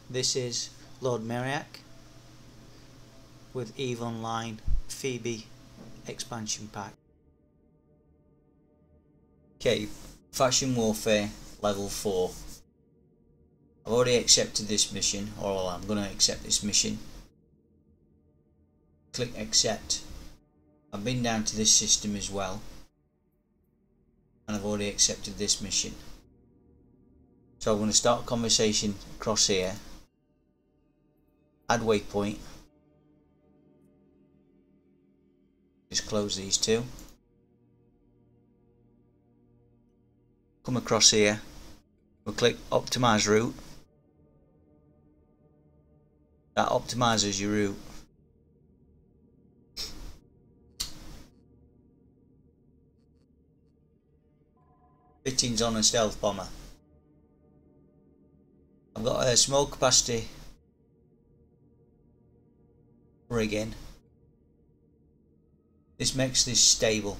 This is Lord Merriack with EVE Online Phoebe expansion pack. Okay, Faction Warfare level 4. I've already accepted this mission, or I'm going to accept this mission. Click accept. I've been down to this system as well, and I've already accepted this mission. So I'm going to start a conversation across here. Add waypoint. Just close these two. Come across here. We'll click optimize route. That optimizes your route. Fittings on a stealth bomber. I've got a small capacity rigging. This makes this stable,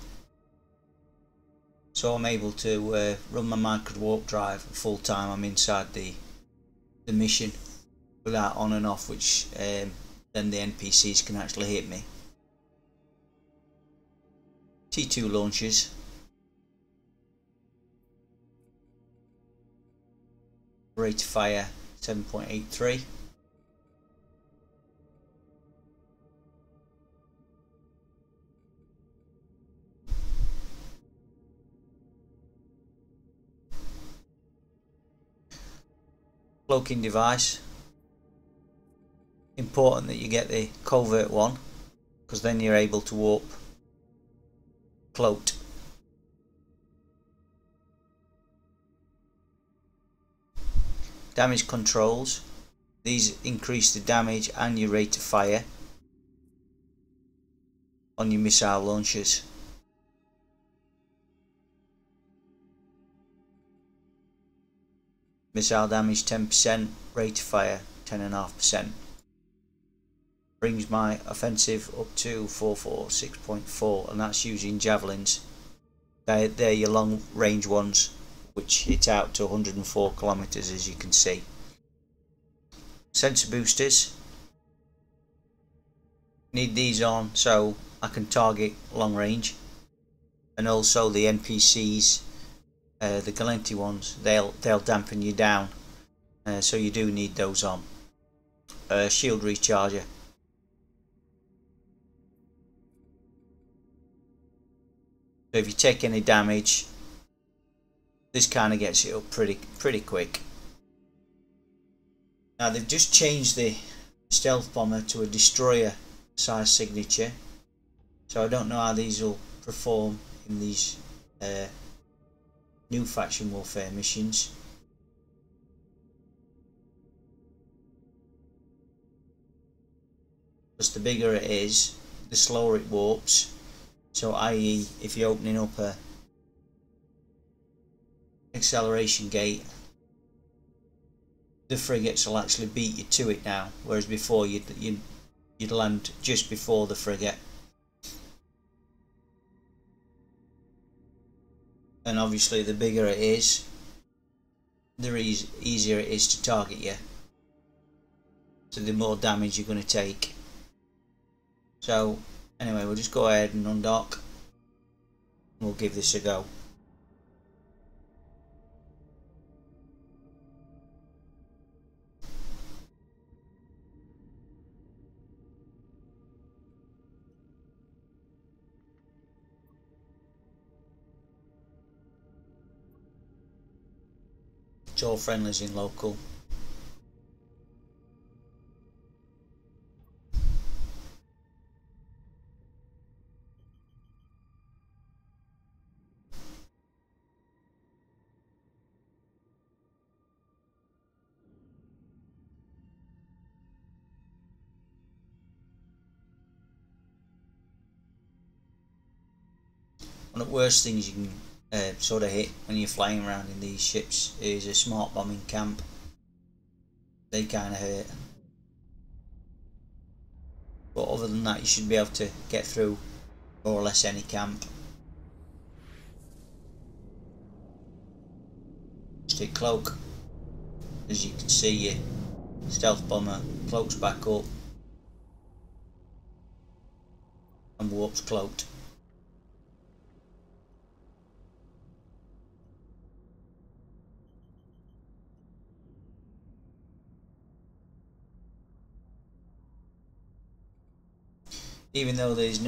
so I'm able to run my micro warp drive full time. I'm inside the mission without on and off, which then the NPCs can actually hit me. T2 launches. Rate of fire 7.83. Cloaking device. Important that you get the covert one, because then you're able to warp cloaked. Damage controls. These increase the damage and your rate of fire on your missile launchers. Missile damage 10%, rate of fire 10.5%. Brings my offensive up to 446.4, and that's using javelins. They're your long range ones, which hit out to 104 kilometers, as you can see. Sensor boosters. Need these on so I can target long range, and also the NPCs. The Galenti ones, they'll dampen you down, so you do need those on. Shield recharger. So if you take any damage, this kind of gets it up pretty quick. Now they've just changed the stealth bomber to a destroyer size signature, so I don't know how these will perform in these new faction warfare missions. Because the bigger it is, the slower it warps. So i.e. if you're opening up a acceleration gate, the frigates will actually beat you to it now, whereas before you'd land just before the frigate. And obviously the bigger it is, the easier it is to target you, so the more damage you're going to take. So anyway, we'll just go ahead and undock, and we'll give this a go. It's all friendlies in local. One of the worst things you can sort of hit when you're flying around in these ships is a smart bombing camp. They kind of hurt, but other than that you should be able to get through more or less any camp. Stick cloak. As you can see, Stealth bomber cloaks back up and warps cloaked. Even though there's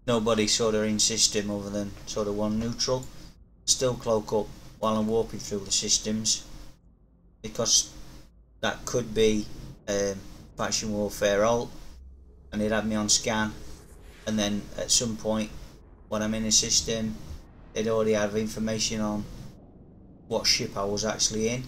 nobody sort of in system other than sort of one neutral, still cloak up while I'm warping through the systems, because that could be faction warfare alt, and they'd have me on scan, and then at some point when I'm in a system they'd already have information on what ship I was actually in.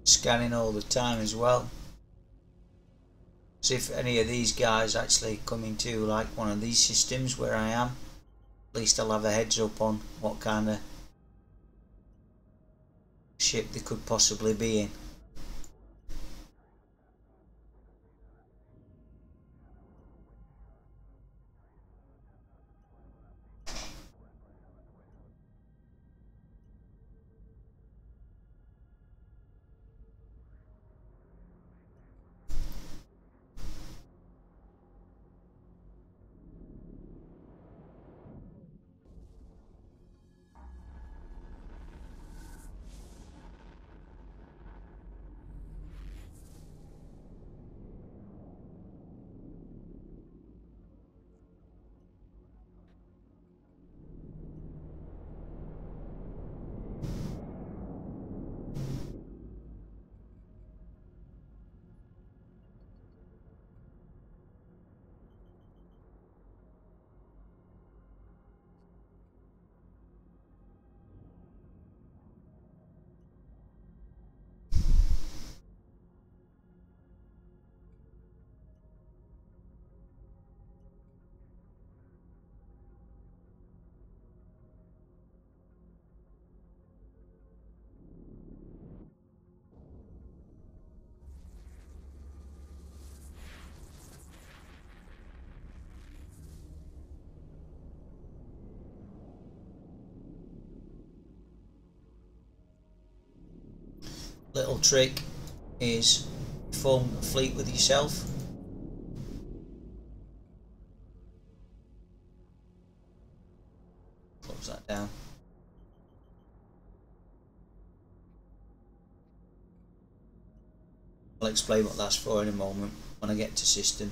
Scanning all the time as well. So if any of these guys actually come into like one of these systems where I am, at least I'll have a heads up on what kind of ship they could possibly be in. Little trick is form a fleet with yourself. Close that down. I'll explain what that's for in a moment when I get to system.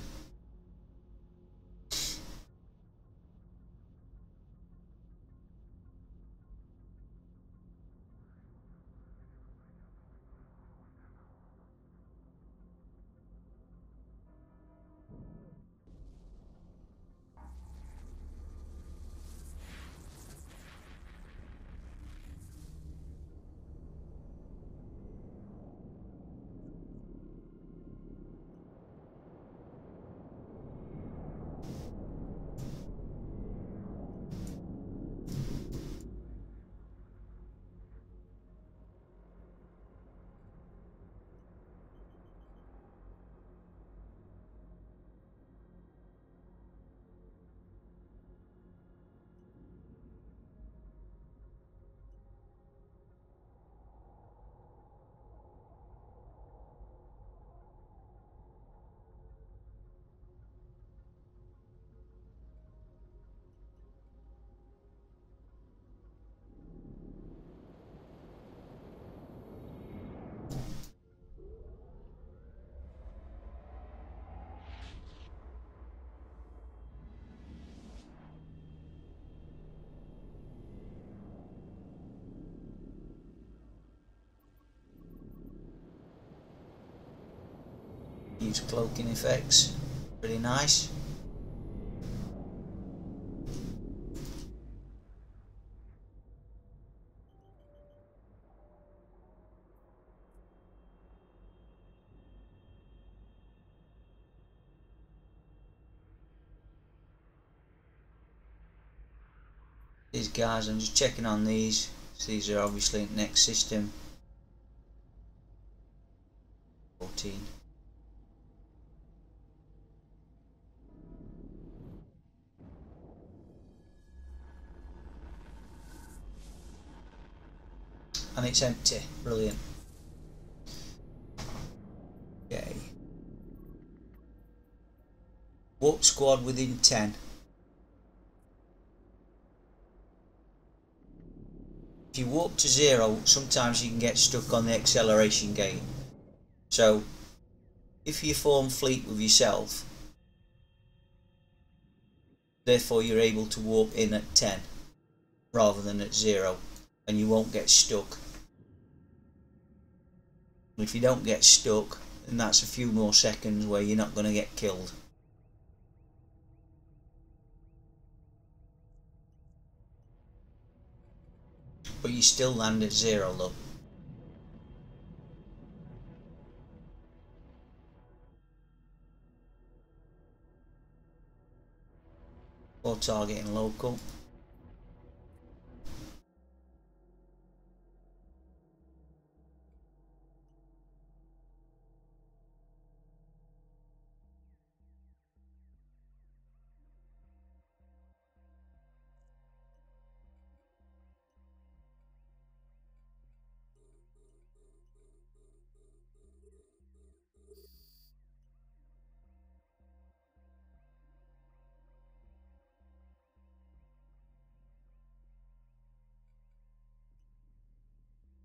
Use cloaking effects, pretty nice. These guys, I'm just checking on these. So these are obviously next system 14. And it's empty. Brilliant. Okay. Warp squad within 10. If you warp to 0, sometimes you can get stuck on the acceleration gate. So if you form fleet with yourself, therefore you're able to warp in at 10 rather than at 0, and you won't get stuck. If you don't get stuck, then that's a few more seconds where you're not going to get killed. But you still land at 0, look. Or targeting local.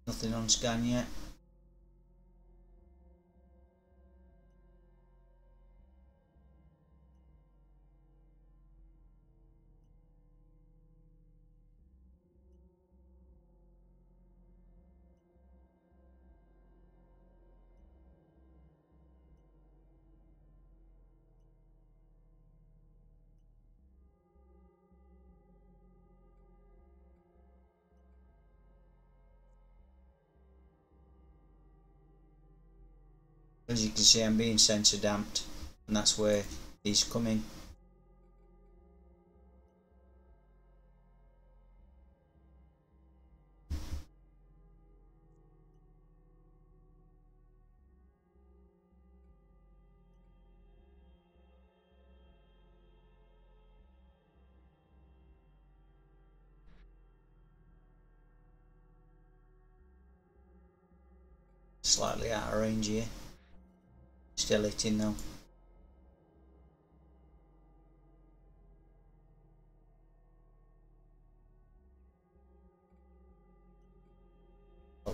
Nothing on scan yet. As you can see, I'm being sensor damped, and that's where he's coming. Slightly out of range here. Still hitting though.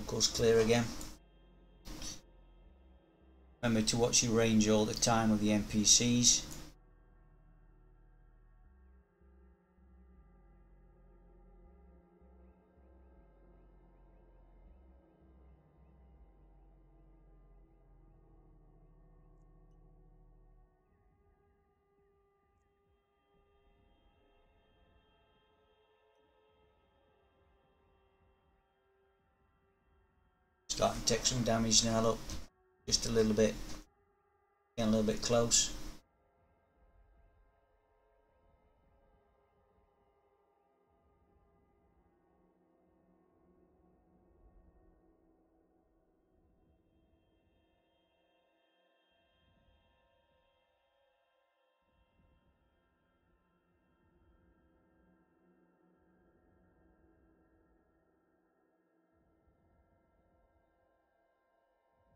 Goes clear again. Remember to watch your range all the time with the NPCs. Starting to take some damage now, look. Just a little bit. Getting a little bit close.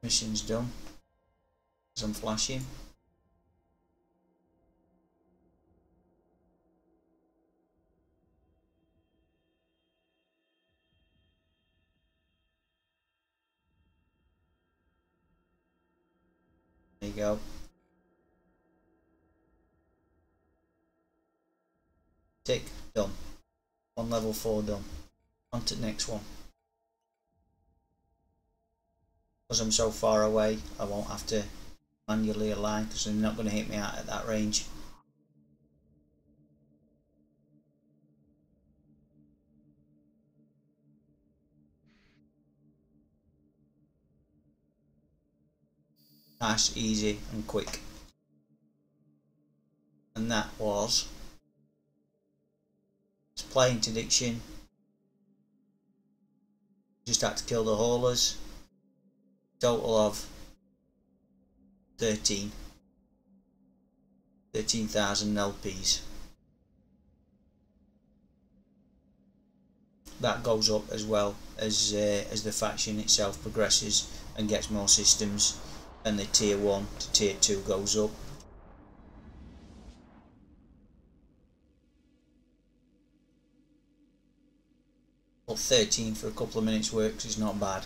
Mission's done. As I'm flashing. There you go. Tick, done. On level 4 done. On to the next one. Because I'm so far away, I won't have to manually align because they're not going to hit me out at that range. Nice, easy and quick. And that was supply interdiction. Just had to kill the haulers. Total of 13,000 LPs. That goes up as well as the faction itself progresses and gets more systems, and the tier 1 to tier 2 goes up. But 13 for a couple of minutes works is not bad.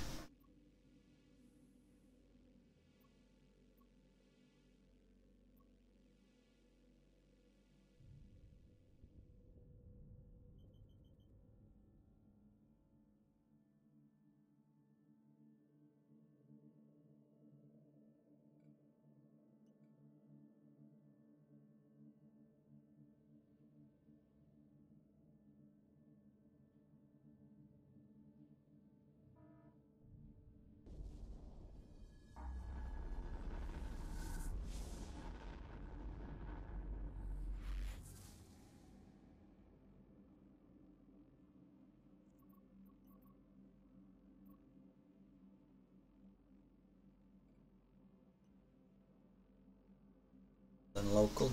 Than local.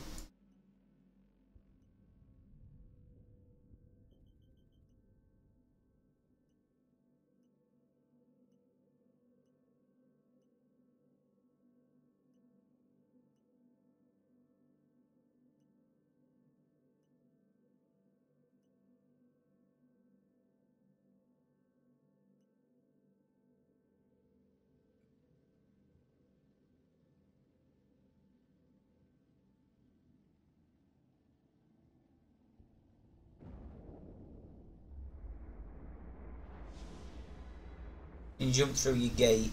You jump through your gate.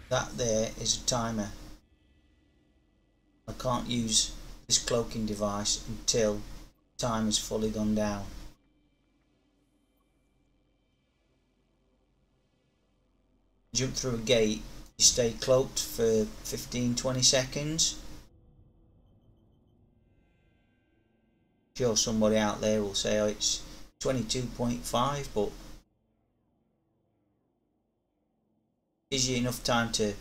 That there is a timer. I can't use this cloaking device until time has fully gone down. Jump through a gate, you stay cloaked for 15-20 seconds. Sure, somebody out there will say, oh, it's 22.5, but gives you enough time to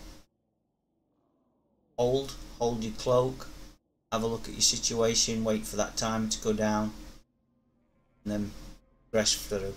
hold your cloak, have a look at your situation, wait for that timer to go down, and then press through.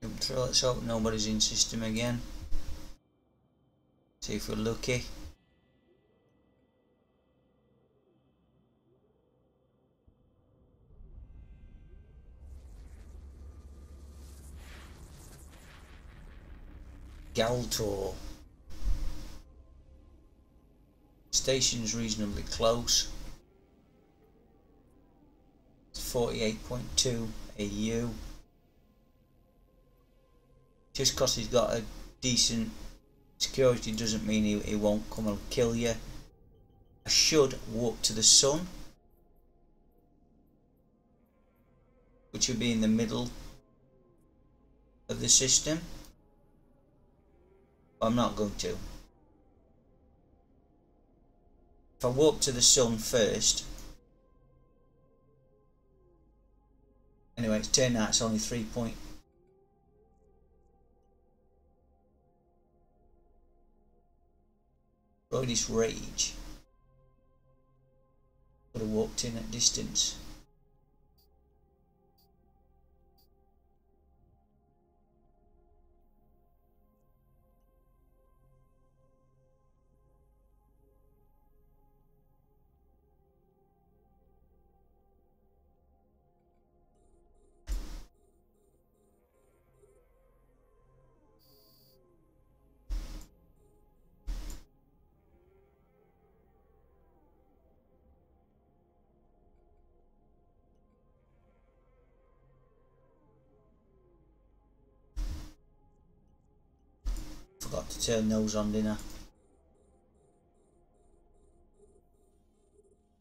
Jump through, let's hope nobody's in system again. See if we're lucky. Galtor. Station's reasonably close. It's 48.2 AU. Just because he's got a decent security doesn't mean he won't come and kill you. I should walk to the sun, which would be in the middle of the system. But I'm not going to. If I walk to the sun first, anyway, it's turned out it's only 3.2 By this rage, could have walked in at distance. Forgot to turn those on, didn't I?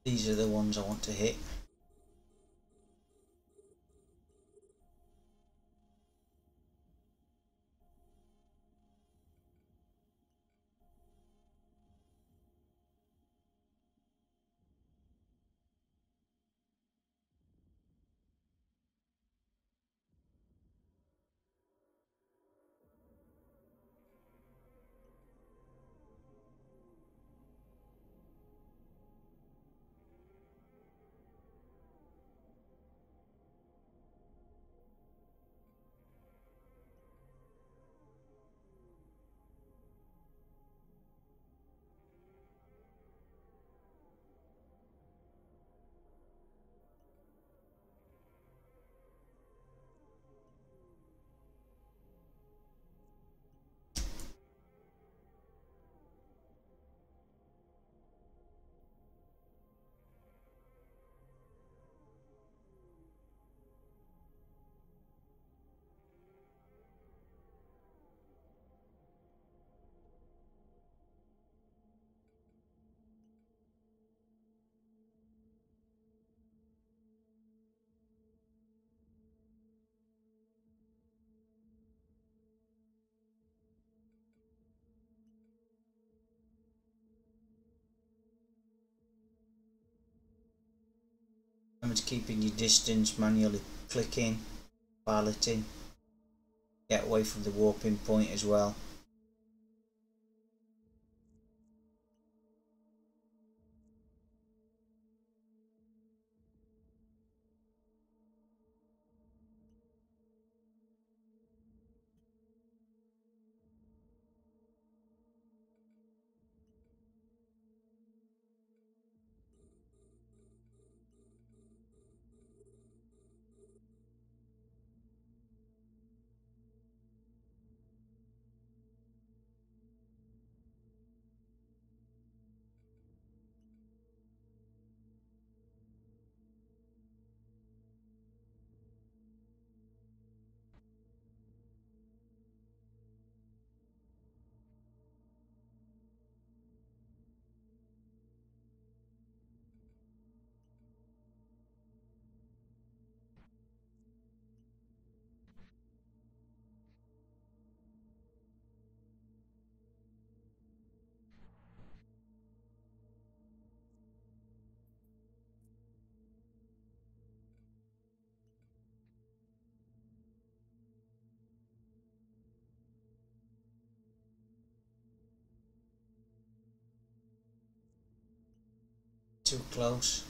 These are the ones I want to hit. Remember to keeping your distance, manually clicking, piloting. Get away from the warping point as well. Too close.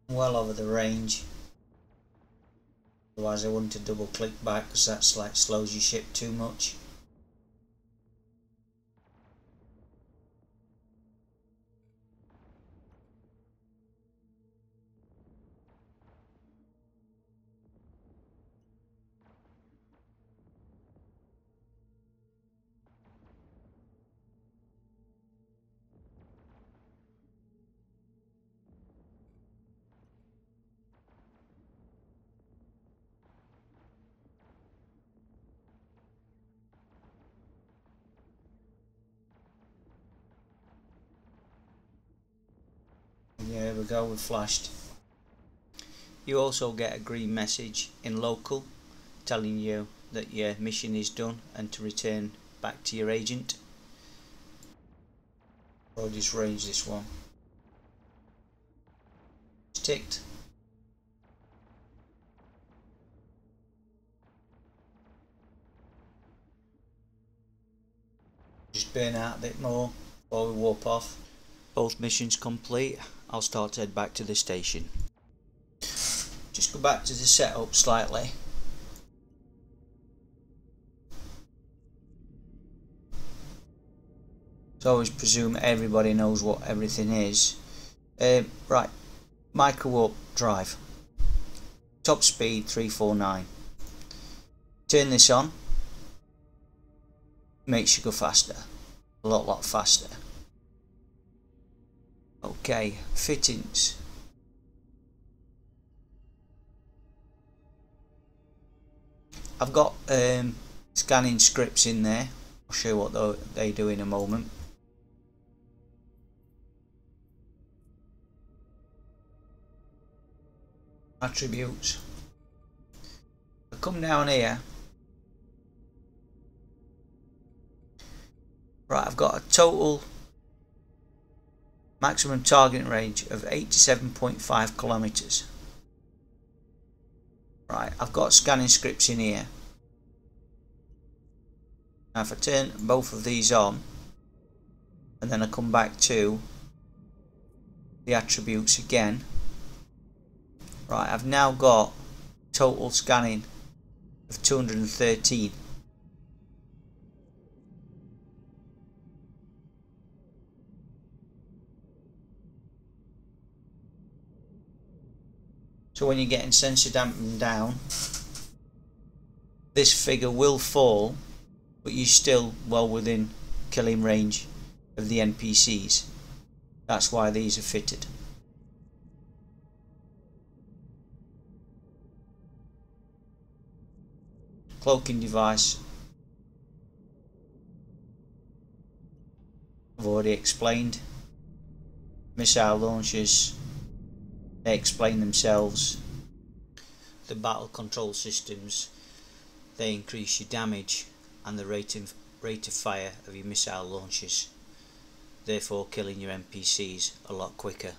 Well over the range. Otherwise I wouldn't have double clicked back because that's like slows your ship too much. Yeah, there we go, we've flashed. You also get a green message in local telling you that your mission is done and to return back to your agent. I'll just range this one. It's ticked. Just burn out a bit more before we warp off. Both missions complete. I'll start to head back to the station. Just go back to the setup slightly. So I always presume everybody knows what everything is. Right, micro warp drive. Top speed 349. Turn this on. Makes you go faster. A lot faster. Okay, fittings. I've got scanning scripts in there. I'll show you what they do in a moment. Attributes. I come down here. Right, I've got a total maximum target range of 87.5 kilometers. Right, I've got scanning scripts in here. Now if I turn both of these on and then I come back to the attributes again, right, I've now got total scanning of 213. So when you're getting sensor damping down, this figure will fall, but you're still well within killing range of the NPCs. That's why these are fitted. Cloaking device, I've already explained. Missile launchers, they explain themselves. The battle control systems, they increase your damage and the rate of fire of your missile launchers, therefore killing your NPCs a lot quicker.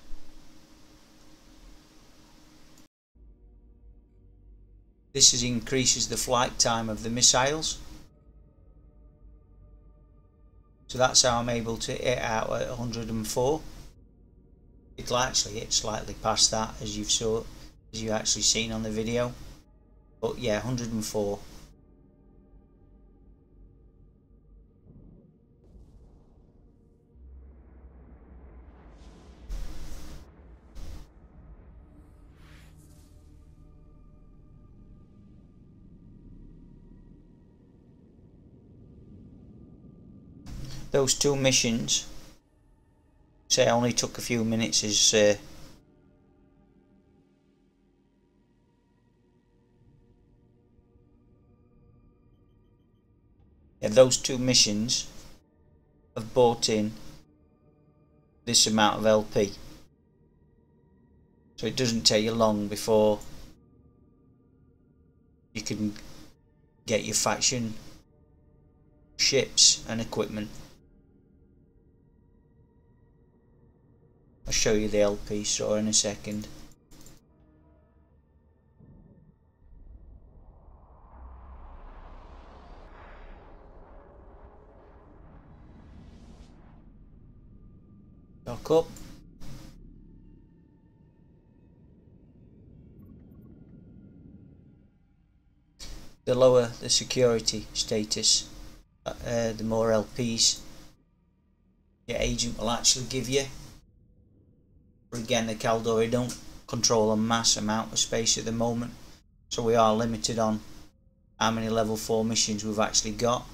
This increases the flight time of the missiles, so that's how I'm able to hit out at 104. It'll actually hit slightly past that, as you actually seen on the video, but yeah, 104. Those two missions, say, only took a few minutes. Those two missions have bought in this amount of LP, so it doesn't take you long before you can get your faction ships and equipment. I'll show you the LP store in a second. Lock up. The lower the security status, the more LPs your agent will actually give you. But again, the Caldori don't control a mass amount of space at the moment, so we are limited on how many level 4 missions we've actually got.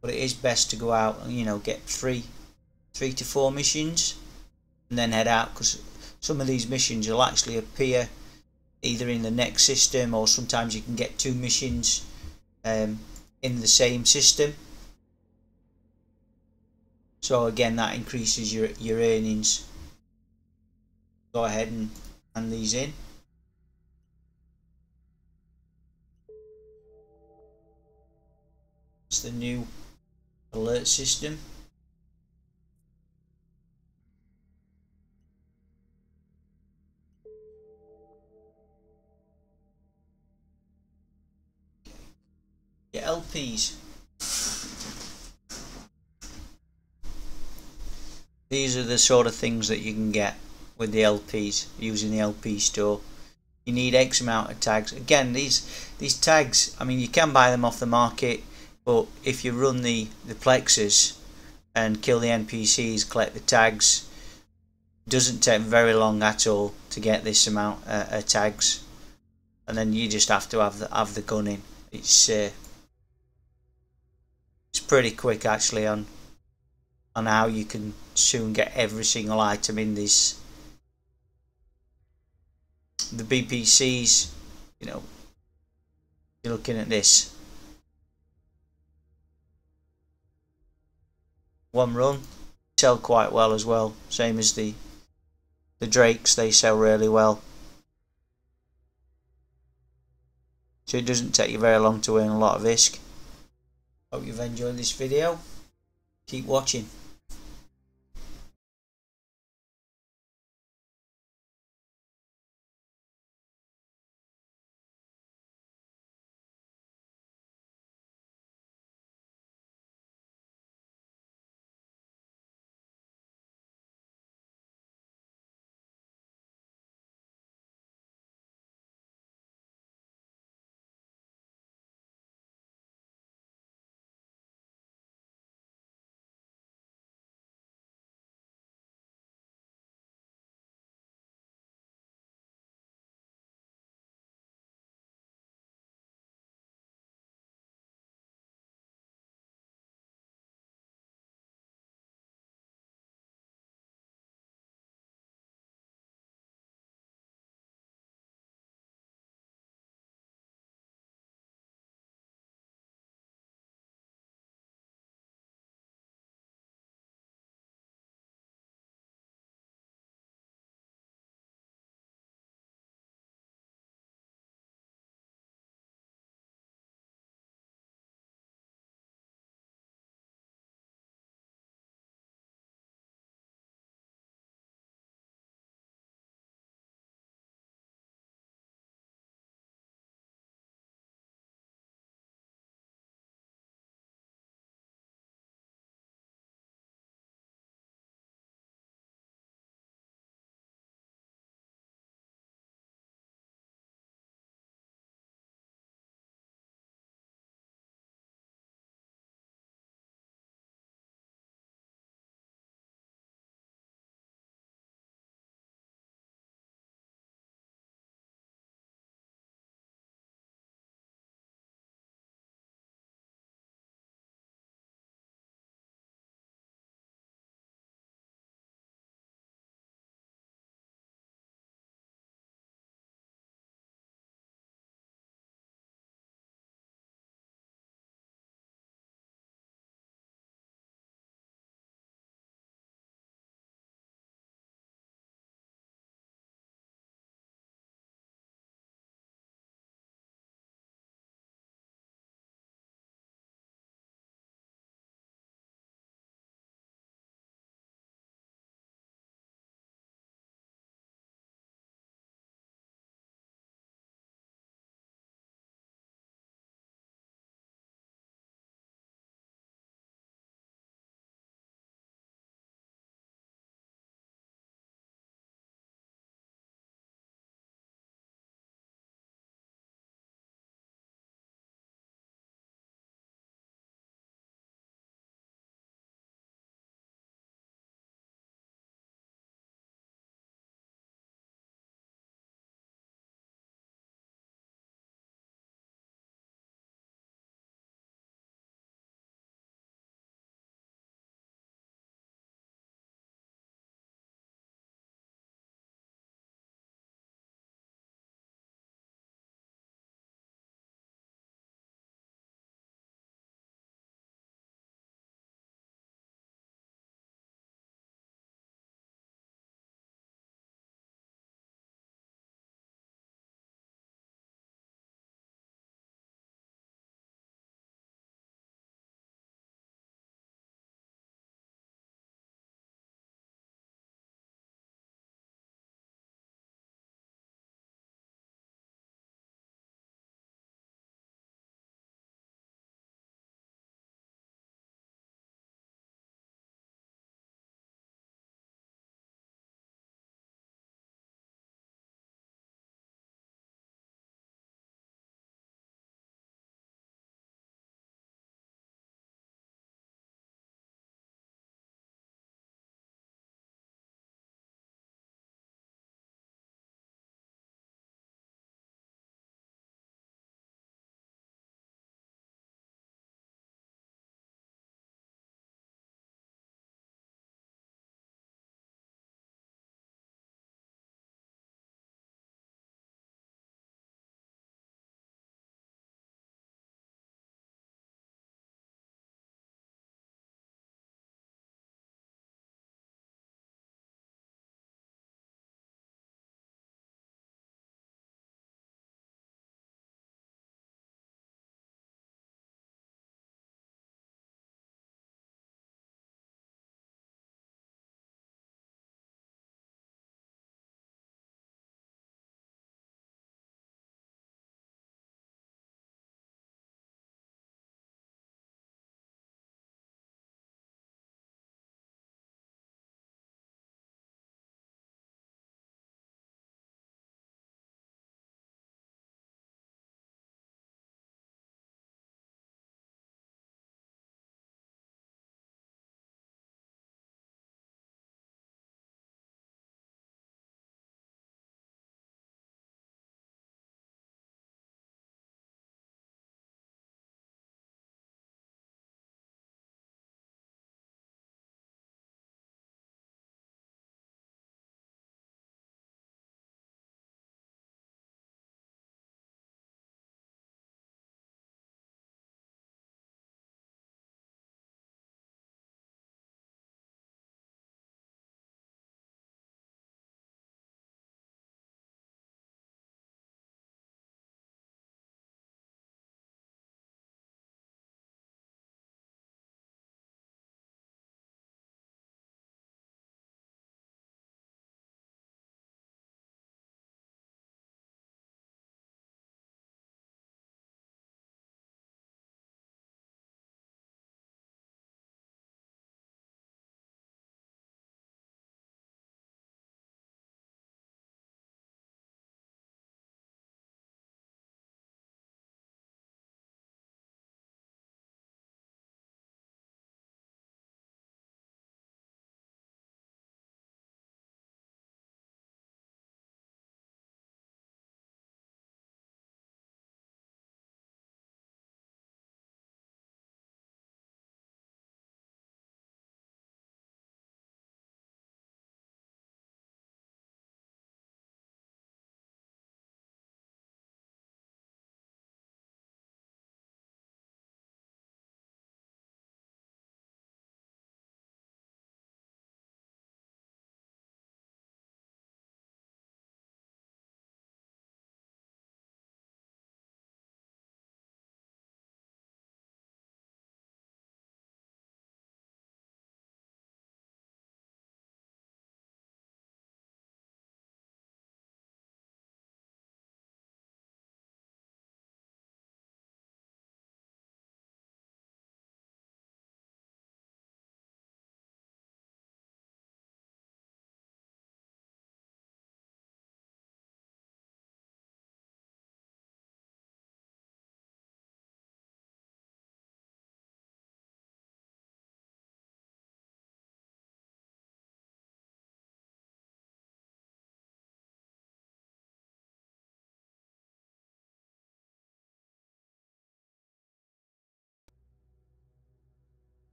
But it is best to go out and get 3 to 4 missions and then head out, because some of these missions will actually appear either in the next system, or sometimes you can get 2 missions in the same system. So again, that increases your earnings go ahead and hand these in. It's the new alert system. Your LPs. These are the sort of things that you can get with the LPs using the LP store. You need X amount of tags. Again, these tags, I mean, you can buy them off the market, but if you run the plexes and kill the NPCs, collect the tags, it doesn't take very long at all to get this amount of tags, and then you just have to have the gun in. It's pretty quick actually on how you can soon get every single item in this. The BPCs, you know, you're looking at this. One run, sell quite well as well. Same as the Drakes, they sell really well. So it doesn't take you very long to earn a lot of ISK. Hope you've enjoyed this video. Keep watching.